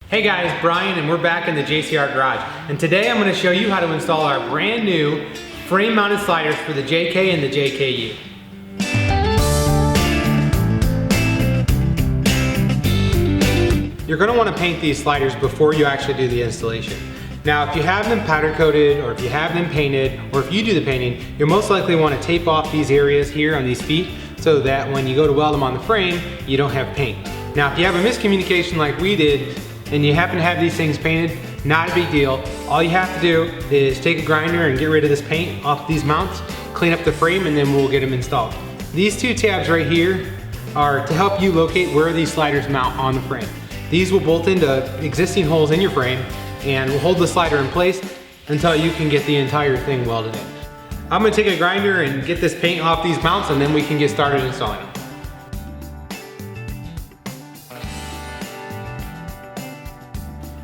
Hey guys, Brian, and we're back in the JCR garage. And today I'm going to show you how to install our brand new frame mounted sliders for the JK and the JKU. You're going to want to paint these sliders before you actually do the installation. Now if you have them powder coated, or if you have them painted, or if you do the painting, you'll most likely want to tape off these areas here on these feet so that when you go to weld them on the frame, you don't have paint. Now if you have a miscommunication like we did, and you happen to have these things painted, not a big deal. All you have to do is take a grinder and get rid of this paint off these mounts, clean up the frame, and then we'll get them installed. These two tabs right here are to help you locate where these sliders mount on the frame. These will bolt into existing holes in your frame and will hold the slider in place until you can get the entire thing welded in. I'm gonna take a grinder and get this paint off these mounts, and then we can get started installing them.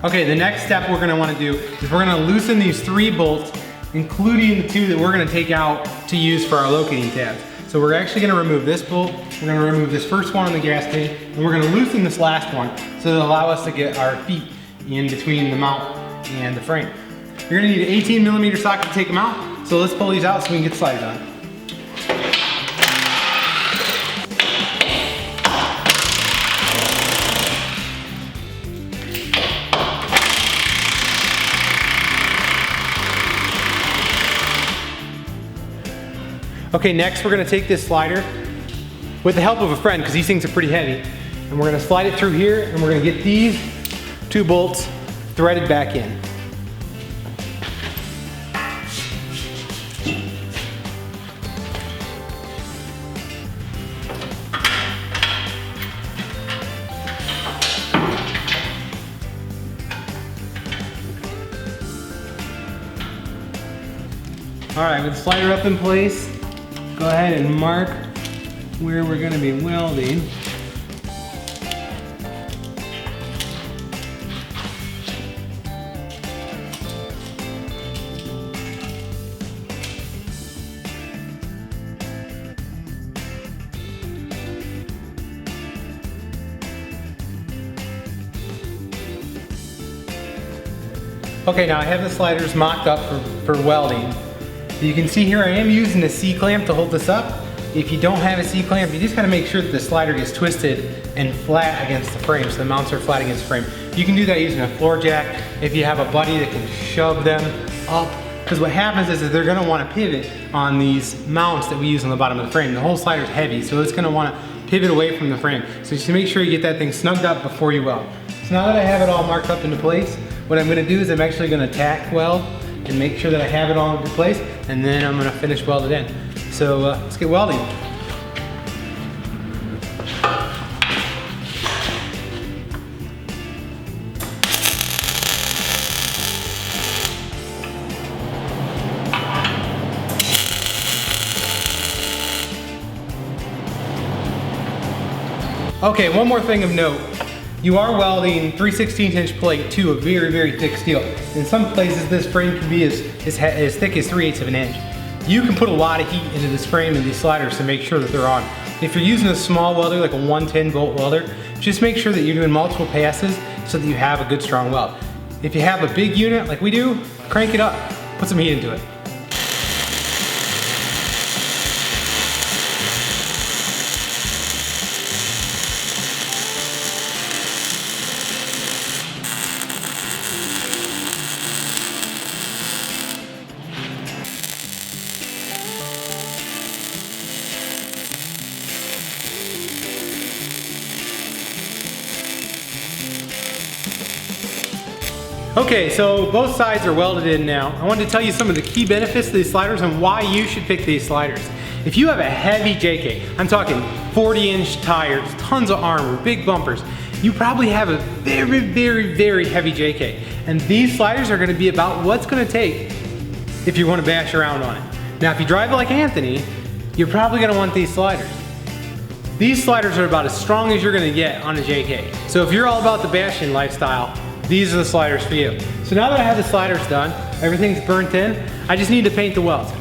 Okay, the next step we're gonna wanna do is we're gonna loosen these 3 bolts, including the 2 that we're gonna take out to use for our locating tabs. So we're actually gonna remove this bolt, we're gonna remove this first one on the gas tank, and we're gonna loosen this last one so it'll allow us to get our feet in between the mount and the frame. You're gonna need an 18mm socket to take them out, so let's pull these out so we can get the sliders on. Okay, next we're gonna take this slider with the help of a friend, because these things are pretty heavy, and we're gonna slide it through here, and we're gonna get these 2 bolts threaded back in. All right, with the slider up in place, go ahead and mark where we're going to be welding. Okay, now I have the sliders mocked up for welding. You can see here I am using a C-clamp to hold this up. If you don't have a C-clamp, you just gotta make sure that the slider gets twisted and flat against the frame, so the mounts are flat against the frame. You can do that using a floor jack if you have a buddy that can shove them up. Because what happens is that they're gonna wanna pivot on these mounts that we use on the bottom of the frame. The whole slider's heavy, so it's gonna wanna pivot away from the frame. So just make sure you get that thing snugged up before you weld. So now that I have it all marked up into place, what I'm gonna do is I'm actually gonna tack weld and make sure that I have it all into place, and then I'm gonna finish weld it in. So let's get welding. Okay, one more thing of note. You are welding 3/16" plate to a very, very thick steel. In some places, this frame can be as thick as 3/8 of an inch. You can put a lot of heat into this frame and these sliders to make sure that they're on. If you're using a small welder, like a 110 volt welder, just make sure that you're doing multiple passes so that you have a good strong weld. If you have a big unit like we do, crank it up, put some heat into it. Okay, so both sides are welded in now. I wanted to tell you some of the key benefits of these sliders and why you should pick these sliders. If you have a heavy JK, I'm talking 40-inch tires, tons of armor, big bumpers, you probably have a very, very, very heavy JK. And these sliders are gonna be about what's gonna take if you wanna bash around on it. Now, if you drive it like Anthony, you're probably gonna want these sliders. These sliders are about as strong as you're gonna get on a JK. So if you're all about the bashing lifestyle, these are the sliders for you. So now that I have the sliders done, everything's burnt in, I just need to paint the welds.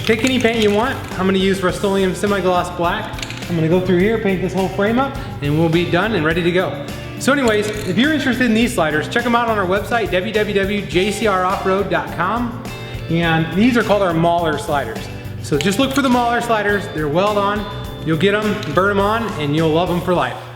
Pick any paint you want. I'm gonna use Rust-Oleum semi-gloss black. I'm gonna go through here, paint this whole frame up, and we'll be done and ready to go. So anyways, if you're interested in these sliders, check them out on our website, www.JcrOffroad.com. And these are called our Mauler sliders. So just look for the Mauler sliders. They're weld on. You'll get them, burn them on, and you'll love them for life.